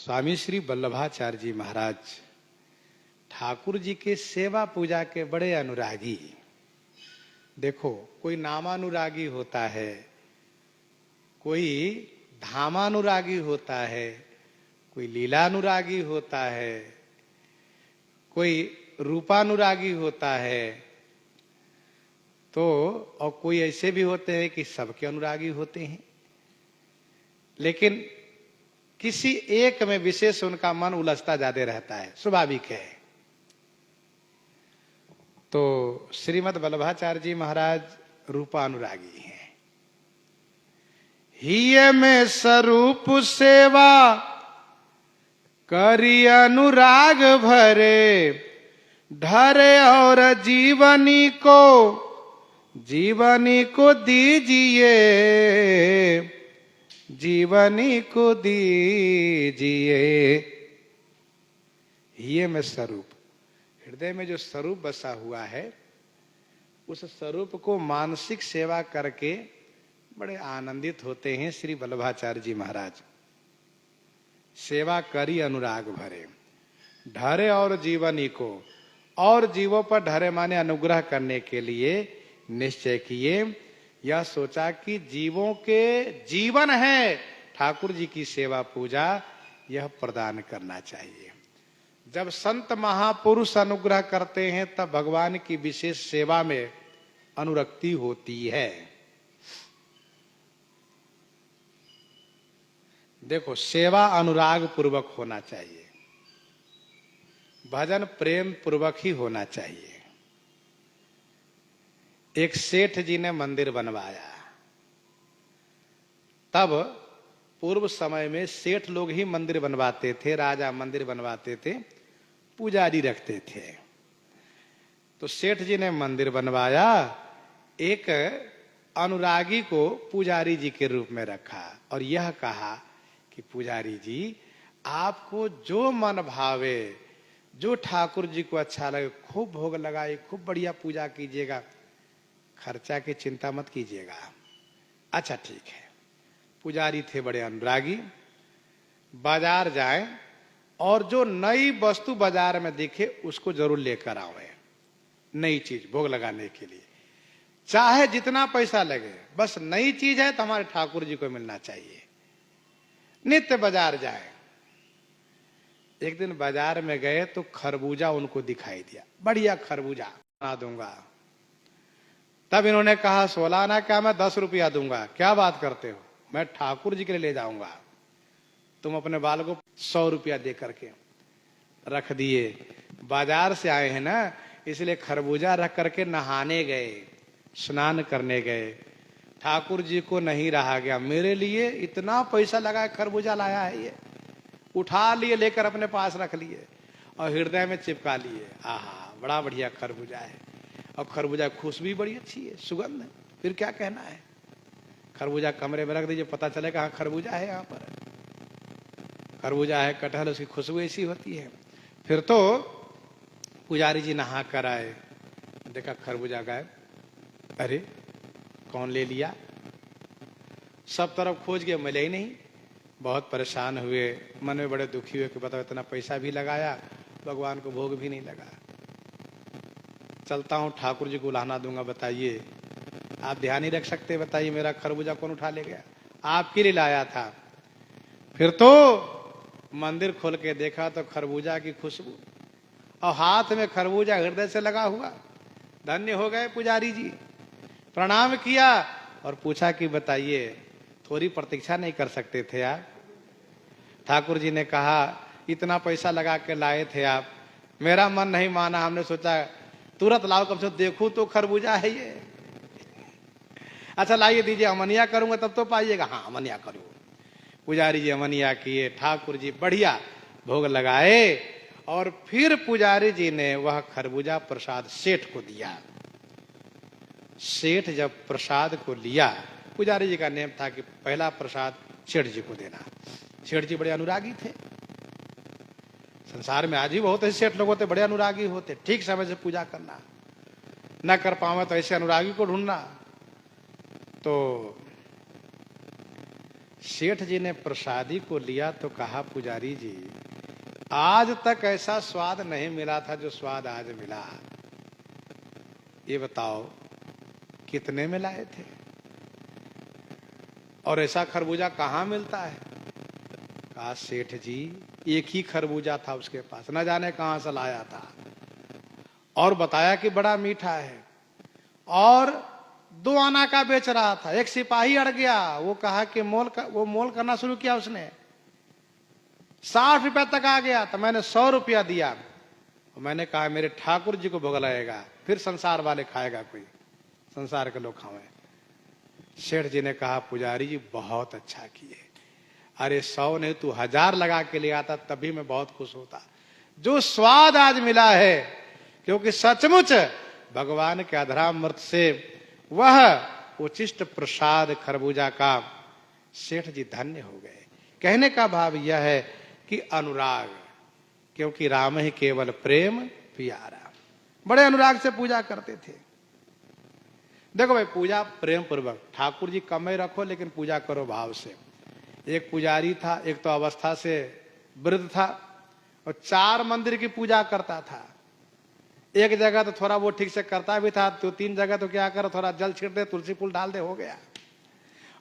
स्वामी श्री वल्लभाचार्य जी महाराज ठाकुर जी के सेवा पूजा के बड़े अनुरागी। देखो, कोई नामानुरागी होता है, कोई धामानुरागी होता है, कोई लीलानुरागी होता है, कोई रूपानुरागी होता है, तो और कोई ऐसे भी होते हैं कि सबके अनुरागी होते हैं, लेकिन किसी एक में विशेष उनका मन उलझता ज्यादा रहता है, स्वाभाविक है। तो श्रीमद् वल्लभाचार्य जी महाराज रूपानुरागी हैं। हिय में स्वरूप सेवा करी अनुराग भरे, ढरे और जीवनी को दीजिए, जीवनी को दीजिए। ये में स्वरूप, हृदय में जो स्वरूप बसा हुआ है, उस स्वरूप को मानसिक सेवा करके बड़े आनंदित होते हैं श्री वल्लभाचार्य जी महाराज। सेवा करी अनुराग भरे, ढरे और जीवनी को, और जीवों पर ढरे माने अनुग्रह करने के लिए निश्चय किए। यह सोचा कि जीवों के जीवन है ठाकुर जी की सेवा पूजा, यह प्रदान करना चाहिए। जब संत महापुरुष अनुग्रह करते हैं तब भगवान की विशेष सेवा में अनुरक्ति होती है। देखो, सेवा अनुराग पूर्वक होना चाहिए, भजन प्रेम पूर्वक ही होना चाहिए। एक सेठ जी ने मंदिर बनवाया। तब पूर्व समय में सेठ लोग ही मंदिर बनवाते थे, राजा मंदिर बनवाते थे, पुजारी रखते थे। तो सेठ जी ने मंदिर बनवाया, एक अनुरागी को पुजारी जी के रूप में रखा और यह कहा कि पुजारी जी, आपको जो मन भावे, जो ठाकुर जी को अच्छा लगे, खूब भोग लगाए, खूब बढ़िया पूजा कीजिएगा, खर्चा की चिंता मत कीजिएगा। अच्छा ठीक है। पुजारी थे बड़े अनुरागी। बाजार जाएं और जो नई वस्तु बाजार में दिखे उसको जरूर लेकर आवे, नई चीज भोग लगाने के लिए, चाहे जितना पैसा लगे, बस नई चीज है तो हमारे ठाकुर जी को मिलना चाहिए। नित्य बाजार जाए। एक दिन बाजार में गए तो खरबूजा उनको दिखाई दिया, बढ़िया खरबूजा बना दूंगा। तब इन्होंने कहा, 16 आना क्या, मैं 10 रुपया दूंगा। क्या बात करते हो, मैं ठाकुर जी के लिए ले जाऊंगा। तुम अपने बाल को 100 रुपया दे करके रख दिए। बाजार से आए हैं ना, इसलिए खरबूजा रख करके नहाने गए, स्नान करने गए। ठाकुर जी को नहीं रहा गया, मेरे लिए इतना पैसा लगा खरबूजा लाया है, ये उठा लिए, लेकर अपने पास रख लिए और हृदय में चिपका लिए। आहा, बड़ा बढ़िया खरबूजा है। और खरबूजा खुशबू भी बड़ी अच्छी है, सुगंध है, फिर क्या कहना है। खरबूजा कमरे में रख दीजिए, पता चलेगा हाँ खरबूजा है, यहाँ पर खरबूजा है, कटहल, उसकी खुशबू ऐसी होती है। फिर तो पुजारी जी नहा कर आए, देखा खरबूजा गायब। अरे कौन ले लिया? सब तरफ खोज गए, मिले ही नहीं। बहुत परेशान हुए, मन में बड़े दुखी हुए कि बताओ, इतना पैसा भी लगाया, भगवान को भोग भी नहीं लगा। चलता हूं, ठाकुर जी को लाना दूंगा, बताइए आप ध्यान ही रख सकते, बताइए मेरा खरबूजा कौन उठा ले गया? आपके लिए लाया था। फिर तो मंदिर खोल के देखा तो खरबूजा की खुशबू और हाथ में खरबूजा हृदय से लगा हुआ। धन्य हो गए पुजारी जी। प्रणाम किया और पूछा कि बताइए, थोड़ी प्रतीक्षा नहीं कर सकते थे आप? ठाकुर जी ने कहा, इतना पैसा लगा के लाए थे आप, मेरा मन नहीं माना, हमने सोचा तुरंत लाओ, कम से देखूं तो खरबूजा है ये। अच्छा लाइए, दीजिए, अमनिया करूंगा तब तो पाइएगा। हाँ अमनिया करो। पुजारी जी अमनिया किए, ठाकुर जी बढ़िया भोग लगाए और फिर पुजारी जी ने वह खरबूजा प्रसाद सेठ को दिया। सेठ जब प्रसाद को लिया, पुजारी जी का नियम था कि पहला प्रसाद सेठ जी को देना। सेठ जी बड़े अनुरागी थे। संसार में आज ही बहुत ऐसे सेठ लोग होते, बड़े अनुरागी होते, ठीक समय से पूजा करना, न कर पावे तो ऐसे अनुरागी को ढूंढना। तो सेठ जी ने प्रसादी को लिया तो कहा, पुजारी जी आज तक ऐसा स्वाद नहीं मिला था जो स्वाद आज मिला। ये बताओ कितने में लाए थे और ऐसा खरबूजा कहाँ मिलता है? कहा, सेठ जी एक ही खरबूजा था उसके पास, न जाने कहां से लाया था। और बताया कि बड़ा मीठा है और 2 आना का बेच रहा था। एक सिपाही अड़ गया, वो कहा कि वो मोल करना शुरू किया उसने, 60 रुपया तक आ गया तो मैंने 100 रुपया दिया। मैंने कहा मेरे ठाकुर जी को भोग लगेगा, फिर संसार वाले खाएगा, कोई संसार के लोग खावे। सेठ जी ने कहा, पुजारी जी बहुत अच्छा किए, अरे 100 नहीं तू 1000 लगा के ले आता तभी मैं बहुत खुश होता। जो स्वाद आज मिला है, क्योंकि सचमुच भगवान के अधरामृत से वह उचिष्ट प्रसाद खरबूजा का, सेठ जी धन्य हो गए। कहने का भाव यह है कि अनुराग, क्योंकि राम ही केवल प्रेम प्यारा, बड़े अनुराग से पूजा करते थे। देखो भाई, पूजा प्रेम पूर्वक, ठाकुर जी कम ही रखो लेकिन पूजा करो भाव से। एक पुजारी था, एक तो अवस्था से वृद्ध था और 4 मंदिर की पूजा करता था। एक जगह तो थोड़ा वो ठीक से करता भी था, तो 3 जगह तो क्या करे, थोड़ा जल छिड़ दे, तुलसी फूल डाल दे, हो गया।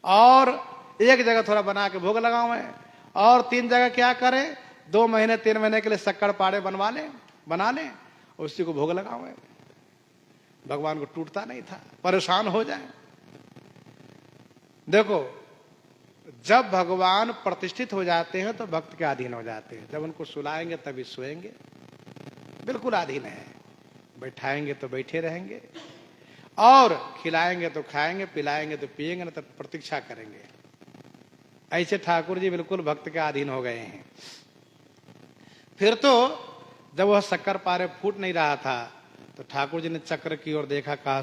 और एक जगह थोड़ा बना के भोग लगावे, और 3 जगह क्या करे, 2 महीने 3 महीने के लिए शक्कर पाड़े बना ले, उसी को भोग लगावे। भगवान को टूटता नहीं था, परेशान हो जाए। देखो, जब भगवान प्रतिष्ठित हो जाते हैं तो भक्त के अधीन हो जाते हैं। जब उनको सुलाएंगे तभी सोएंगे, बिल्कुल अधीन है। बैठाएंगे तो बैठे रहेंगे, और खिलाएंगे तो खाएंगे, पिलाएंगे तो पिएंगे, न तो प्रतीक्षा करेंगे। ऐसे ठाकुर जी बिल्कुल भक्त के अधीन हो गए हैं। फिर तो जब वह शक्कर पारे फूट नहीं रहा था तो ठाकुर जी ने चक्र की ओर देखा, कहा